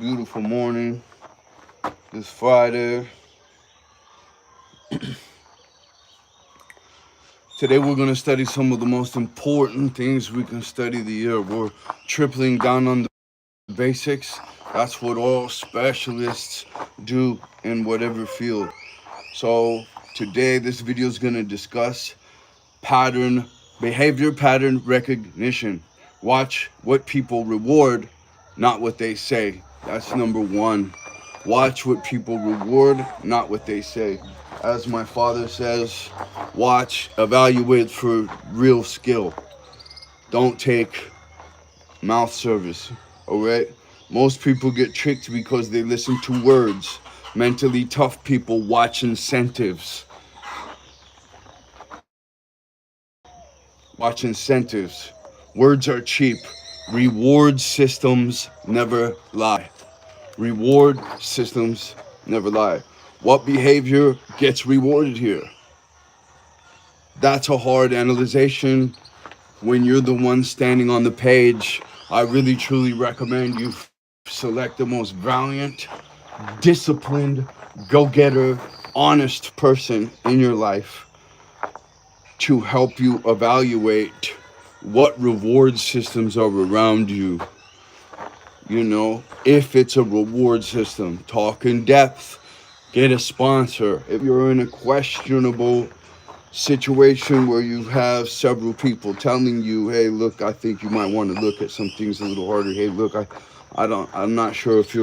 beautiful morning. It's Friday. Today we're going to study some of the most important things we can study the year. We're tripling down on the basics. That's what all specialists do in whatever field. So today this video is going to discuss behavior pattern recognition. Watch what people reward, not what they say. That's number one. Watch what people reward, not what they say. As my father says, evaluate for real skill. Don't take mouth service, all right? Most people get tricked because they listen to words. Mentally tough people watch incentives. Watch incentives. Words are cheap. Reward systems never lie. Reward systems never lie. What behavior gets rewarded here? That's a hard analyzation. When you're the one standing on the page, I really truly recommend you select the most valiant, disciplined, go-getter, honest person in your life to help you evaluate what reward systems are around you. You know, if it's a reward system, talk in depth, get a sponsor. If you're in a questionable situation where you have several people telling you, hey, look, I think you might want to look at some things a little harder. Hey, look, I'm not sure if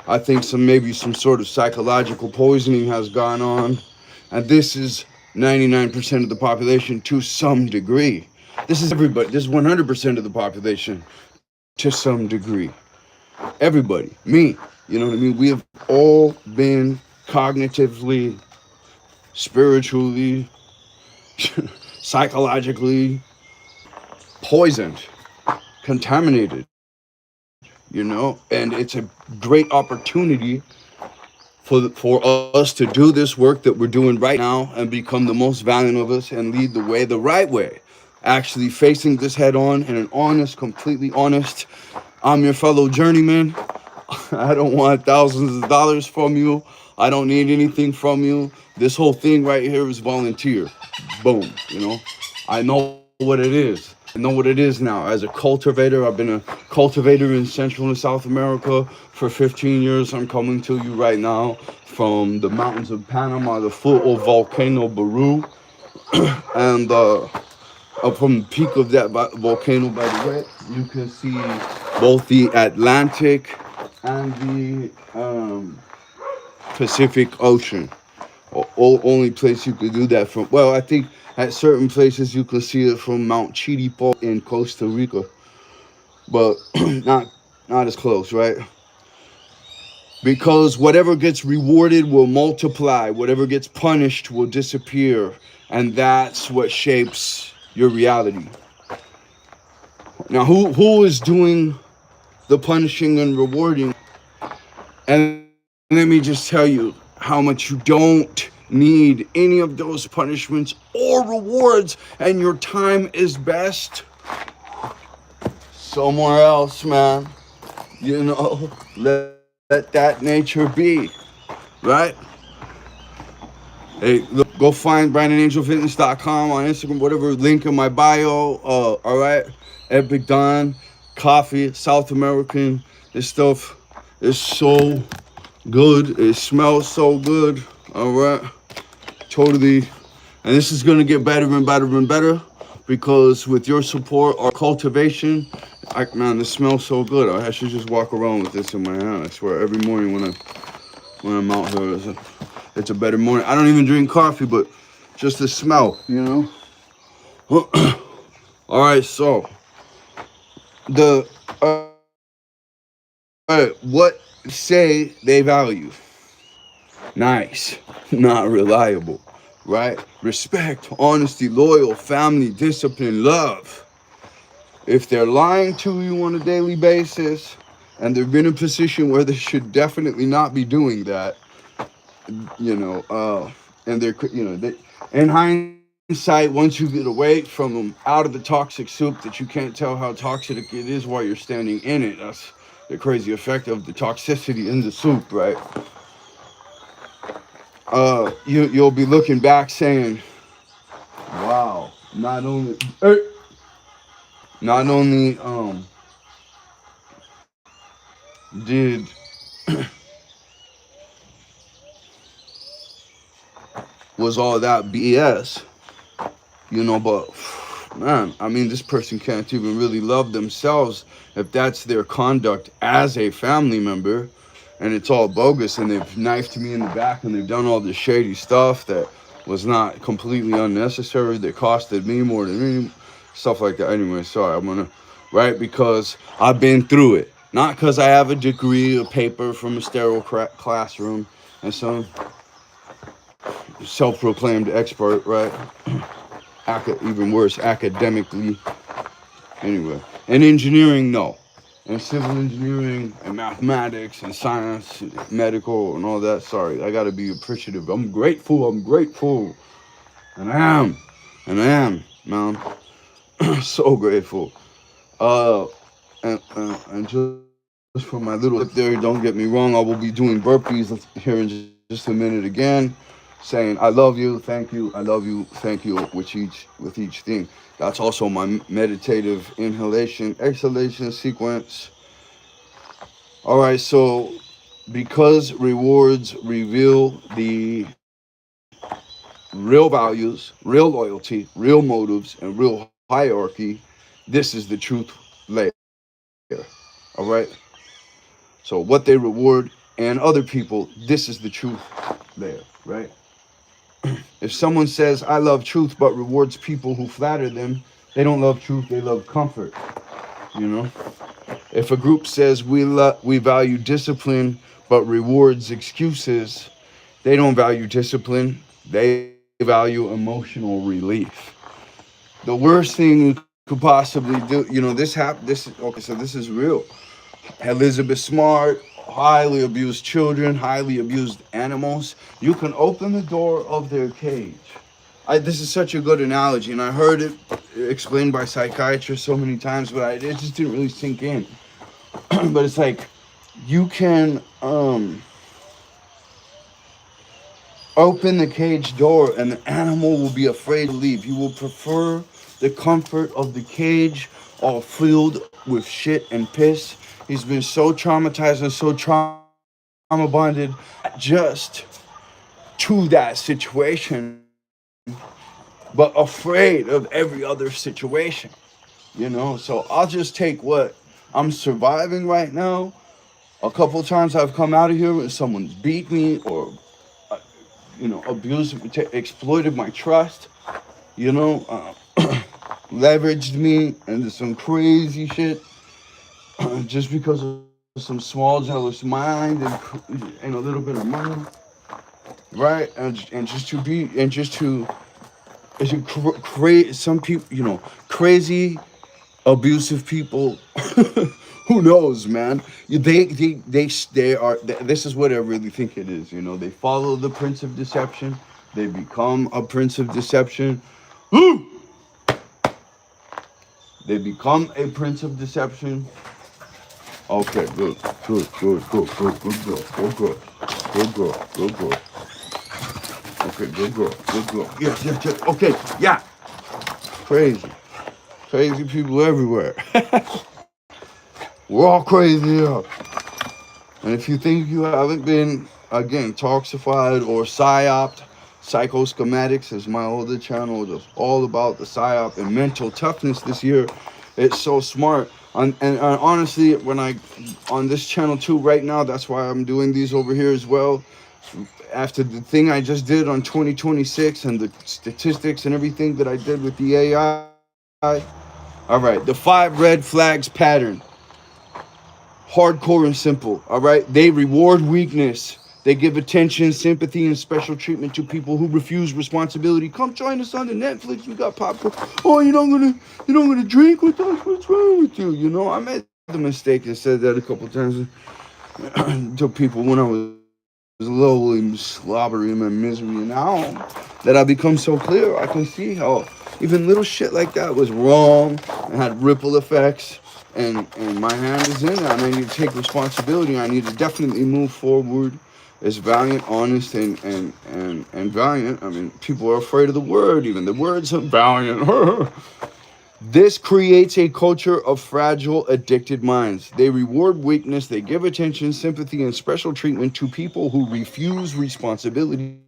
I think maybe some sort of psychological poisoning has gone on. And this is 99% of the population to some degree. This is everybody. This is 100% of the population to some degree. Everybody, me, you know what I mean? We have all been cognitively, spiritually, psychologically poisoned, contaminated, and it's a great opportunity for us to do this work that we're doing right now and become the most valiant of us and lead the way the right way, actually facing this head on in an honest, completely honest. I'm your fellow journeyman. I don't want thousands of dollars from you. I don't need anything from you. This whole thing right here is volunteer. Boom, I know what it is. I know what it is now. As a cultivator, I've been a cultivator in Central and South America for 15 years. I'm coming to you right now from the mountains of Panama, the foot of volcano Baru, and from the peak of that volcano, by the way, you can see both the Atlantic and the Pacific Ocean. Only place you could do that from. Well, I think at certain places you can see it from Mount Chiripo in Costa Rica, but not as close, right? Because whatever gets rewarded will multiply, whatever gets punished will disappear, and that's what shapes your reality. Now, who is doing the punishing and rewarding? And let me just tell you how much you don't need any of those punishments or rewards, and your time is best somewhere else, man. Let that nature be, right? Hey, look, go find BrandonAngelFitness.com on Instagram, whatever, link in my bio. All right, Epic Don, coffee, South American. This stuff is so good. It smells so good. All right, totally. And this is gonna get better and better and better because with your support or cultivation, man, this smells so good. I should just walk around with this in my hand. I swear, every morning when I'm out here, it's a better morning. I don't even drink coffee, but just the smell, All right, so what say they value? Nice, not reliable, right? Respect, honesty, loyal, family, discipline, love. If they're lying to you on a daily basis and they're in a position where they should definitely not be doing that, and in hindsight, once you get away from them, out of the toxic soup that you can't tell how toxic it is while you're standing in it, the crazy effect of the toxicity in the soup, right? You'll be looking back saying, "Wow, not only did was all that BS, but man, I mean, this person can't even really love themselves if that's their conduct as a family member, and it's all bogus, and they've knifed me in the back, and they've done all this shady stuff that was not completely unnecessary, that costed me more than me, stuff like that. Anyway, sorry, I'm gonna, right, because I've been through it. Not because I have a degree or paper from a sterile classroom and some self-proclaimed expert, right? Even worse, academically. Anyway, in engineering, no. In civil engineering and mathematics and science, and medical and all that, sorry, I gotta be appreciative. I'm grateful, and I am, man. So grateful. Uh, and just for my little tip there, don't get me wrong, I will be doing burpees here in just a minute again, saying I love you, thank you, I love you, thank you with each thing. That's also my meditative inhalation exhalation sequence. All right, so because rewards reveal the real values, real loyalty, real motives, and real hierarchy, this is the truth layer. All right. So what they reward and other people, this is the truth layer, right? If someone says I love truth but rewards people who flatter them, they don't love truth, they love comfort, you know? If a group says we value discipline but rewards excuses, they don't value discipline, they value emotional relief. The worst thing you could possibly do, okay, so this is real. Elizabeth Smart, highly abused children, highly abused animals. You can open the door of their cage. This is such a good analogy, and I heard it explained by psychiatrists so many times, but it just didn't really sink in. But it's like you can open the cage door, and the animal will be afraid to leave. You will prefer the comfort of the cage, all filled with shit and piss. He's been so traumatized and so trauma bonded, just to that situation, but afraid of every other situation. So I'll just take what I'm surviving right now. A couple times I've come out of here and someone's beat me or abused, exploited my trust, you know, leveraged me into some crazy shit just because of some small jealous mind and a little bit of money, right? And just to create some people, crazy abusive people. Who knows, man? They are. This is what I really think it is. They follow the prince of deception. They become a prince of deception. They become a prince of deception. Okay, good girl, good girl, good girl, good girl. Okay, good girl, good girl. Yes. Okay, yeah. Crazy people everywhere. We're all crazy here. And if you think you haven't been, again, toxified or psyoped, Psychoschematics is my older channel. It's all about the psyop and mental toughness this year. It's so smart. And honestly, when on this channel too right now, that's why I'm doing these over here as well. After the thing I just did on 2026 and the statistics and everything that I did with the AI. All right, the 5 red flags pattern. Hardcore and simple. All right, they reward weakness. They give attention, sympathy, and special treatment to people who refuse responsibility. Come join us on the Netflix. We got popcorn. Oh, you're not gonna drink with us? What's wrong with you? I made the mistake and said that a couple times to people when I was lowly, slobbery in my misery. And now that I become so clear, I can see how even little shit like that was wrong and had ripple effects and my hand is in it. I need to take responsibility. I need to definitely move forward as valiant, honest, and valiant. I mean, people are afraid of the word. Even the words are valiant. This creates a culture of fragile, addicted minds. They reward weakness, they give attention, sympathy, and special treatment to people who refuse responsibility,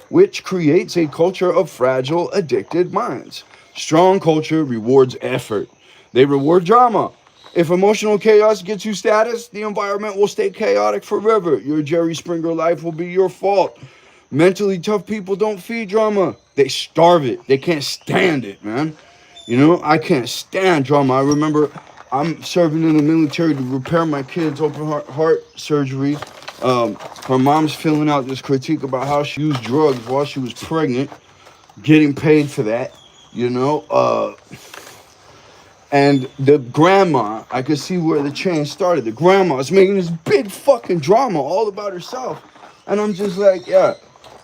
which creates a culture of fragile, addicted minds. Strong culture rewards effort, they reward drama. If emotional chaos gets you status, the environment will stay chaotic forever. Your Jerry Springer life will be your fault. Mentally tough people don't feed drama, they starve it. They can't stand it, man. You know, I can't stand drama. I remember I'm serving in the military to repair my kid's open heart surgery. Her mom's filling out this critique about how she used drugs while she was pregnant, getting paid for that, you know. And the grandma, I could see where the chain started. The grandma is making this big fucking drama all about herself. And I'm just like, yeah.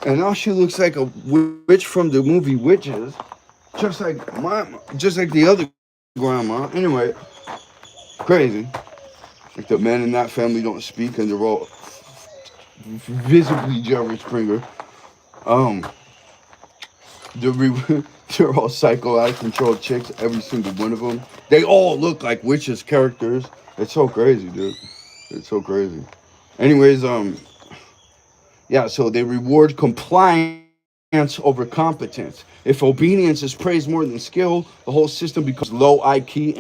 And now she looks like a witch from the movie Witches. Just like the other grandma. Anyway, crazy. Like the men in that family don't speak, and they're all visibly Jerry Springer. Um, they're all psycho out of control chicks. Every single one of them. They all look like witches characters. It's so crazy, dude. It's so crazy. Anyways, yeah. So they reward compliance over competence. If obedience is praised more than skill, the whole system becomes low IQ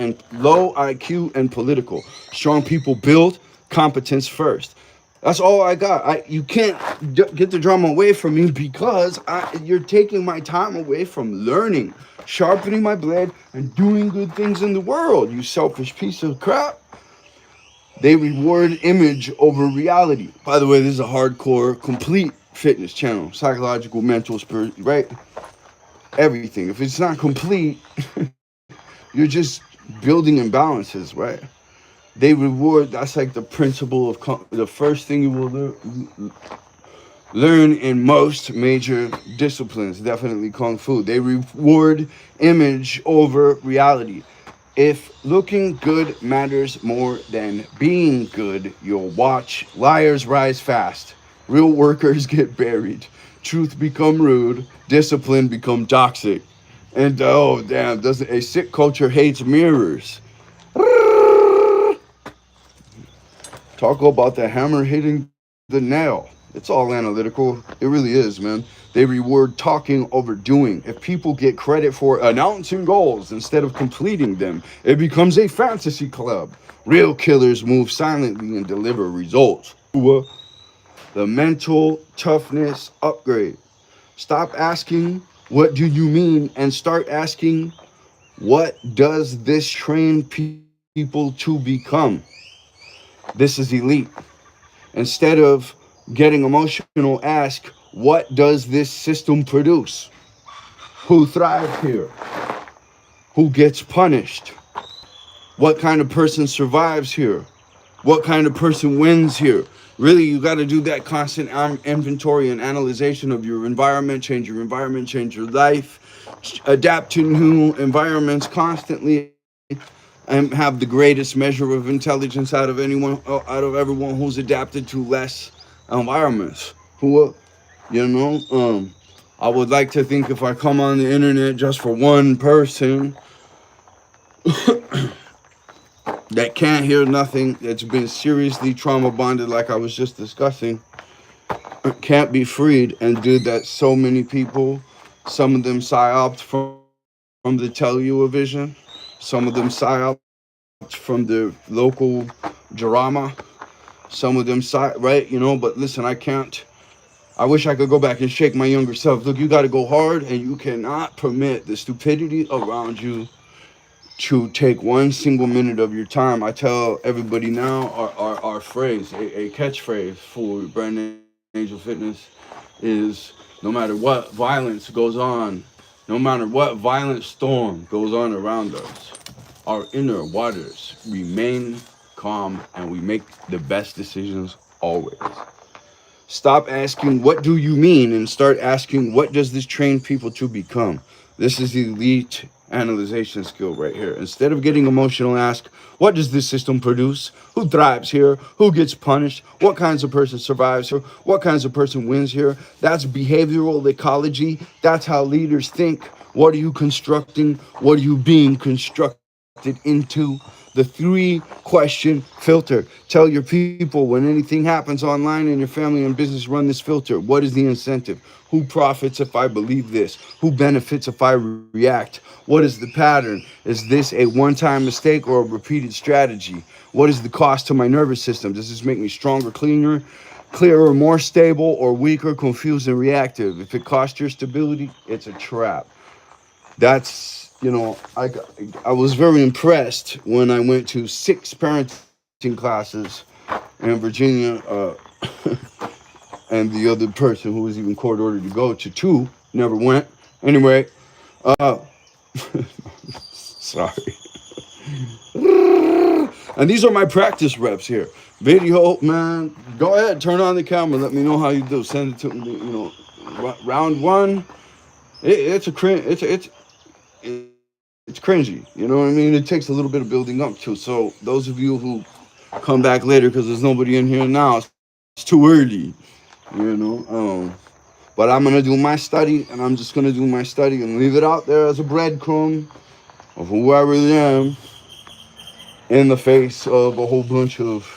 and political. Strong people build competence first. That's all I got. You can't get the drama away from me because you're taking my time away from learning, sharpening my blade, and doing good things in the world. You selfish piece of crap. They reward image over reality. By the way, this is a hardcore, complete fitness channel. Psychological, mental, spiritual, right? Everything. If it's not complete, you're just building imbalances, right? They reward, that's like the principle of the first thing you will learn in most major disciplines, definitely Kung Fu. They reward image over reality. If looking good matters more than being good, you'll watch liars rise fast, real workers get buried, truth become rude, discipline become toxic. And oh damn, doesn't a sick culture hates mirrors. Talk about the hammer hitting the nail. It's all analytical. It really is, man. They reward talking over doing. If people get credit for announcing goals instead of completing them, it becomes a fantasy club. Real killers move silently and deliver results. The mental toughness upgrade. Stop asking, what do you mean? And start asking, what does this train people to become? This is elite. Instead of getting emotional, ask, what does this system produce? Who thrives here? Who gets punished? What kind of person survives here? What kind of person wins here? Really, you got to do that constant inventory and analyzation of your environment, change your life, adapt to new environments constantly, and have the greatest measure of intelligence out of everyone who's adapted to less environments. You know, I would like to think if I come on the internet just for one person that can't hear nothing, that's been seriously trauma bonded, like I was just discussing, can't be freed, and dude, that so many people, some of them psyoped from the television, some of them psyoped from the local drama, some of them right, you know. But listen, I wish I could go back and shake my younger self. Look, you got to go hard, and you cannot permit the stupidity around you to take one single minute of your time. I tell everybody now our phrase, a catchphrase for Brand Angel Fitness is, no matter what violence goes on, no matter what violent storm goes on around us, our inner waters remain calm and we make the best decisions always. Stop asking, what do you mean? And start asking, what does this train people to become? This is elite analyzation skill right here. Instead of getting emotional, ask, what does this system produce? Who thrives here? Who gets punished? What kinds of person survives here? What kinds of person wins here? That's behavioral ecology. That's how leaders think. What are you constructing? What are you being constructed into? The three question filter. Tell your people when anything happens online in your family and business, run this filter. What is the incentive? Who profits if I believe this? Who benefits if I react? What is the pattern? Is this a one time mistake or a repeated strategy? What is the cost to my nervous system? Does this make me stronger, clearer, more stable, or weaker, confused, and reactive? If it costs your stability, it's a trap. That's, I was very impressed when I went to 6 parenting classes in Virginia, and the other person who was even court ordered to go to 2 never went. Anyway, uh, sorry. And these are my practice reps here. Video, man. Go ahead, turn on the camera. Let me know how you do. Send it to me. Round one. It's a cringe. It's cringy. You know what I mean? It takes a little bit of building up to. So those of you who come back later because there's nobody in here now, it's too early. But I'm gonna do my study, and I'm just gonna do my study and leave it out there as a breadcrumb of who I really am in the face of a whole bunch of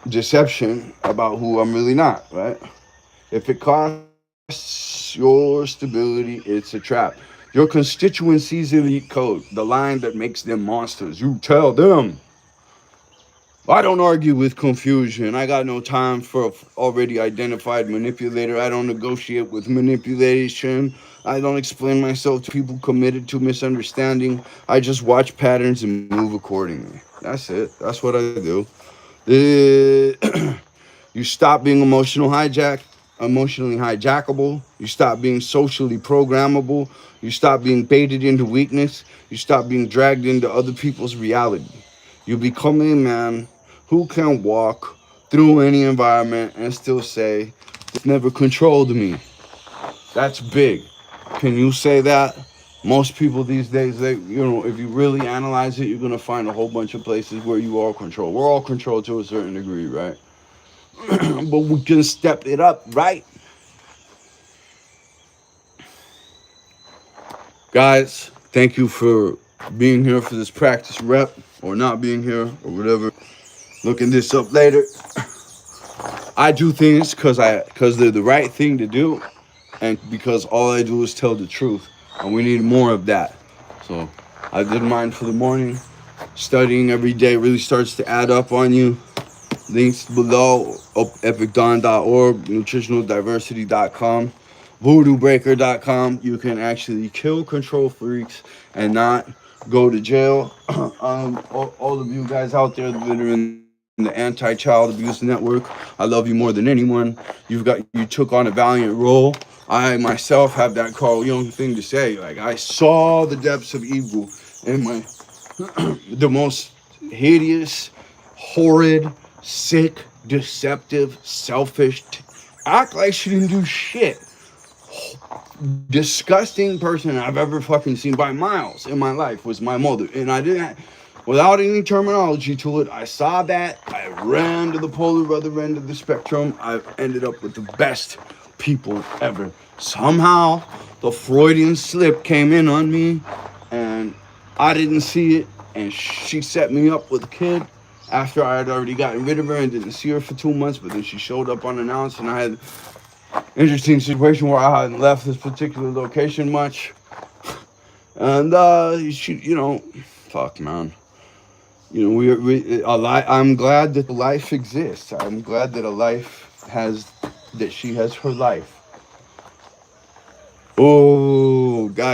deception about who I'm really not, right? If it costs your stability, it's a trap. Your constituency's elite code, the line that makes them monsters. You tell them. I don't argue with confusion. I got no time for already identified manipulator. I don't negotiate with manipulation. I don't explain myself to people committed to misunderstanding. I just watch patterns and move accordingly. That's it. That's what I do. You stop being emotionally hijackable. You stop being socially programmable. You stop being baited into weakness. You stop being dragged into other people's reality. You become a man who can walk through any environment and still say, this never controlled me. That's big. Can you say that? Most people these days, if you really analyze it, you're going to find a whole bunch of places where you are controlled. We're all controlled to a certain degree, right? But we can step it up, right? Guys, thank you for being here for this practice rep, or not being here, or whatever. Looking this up later. I do things because they're the right thing to do, and because all I do is tell the truth, and we need more of that. So I did mine for the morning. Studying every day really starts to add up on you. Links below, epicdawn.org, nutritionaldiversity.com, voodoobreaker.com. You can actually kill control freaks and not go to jail. All of you guys out there that are in the anti-child abuse network, I love you more than anyone. You took on a valiant role. I myself have that Carl Jung thing to say. Like, I saw the depths of evil in the most hideous, horrid, sick, deceptive, selfish, act like she didn't do shit, disgusting person I've ever fucking seen by miles in my life was my mother. And I didn't, without any terminology to it, I saw that. I ran to the polar other end of the spectrum. I ended up with the best people ever. Somehow, the Freudian slip came in on me, and I didn't see it, and she set me up with a kid after I had already gotten rid of her and didn't see her for 2 months, but then she showed up unannounced, and I had an interesting situation where I hadn't left this particular location much. And fuck, man. I'm glad that life exists. I'm glad that she has her life. Oh, guys.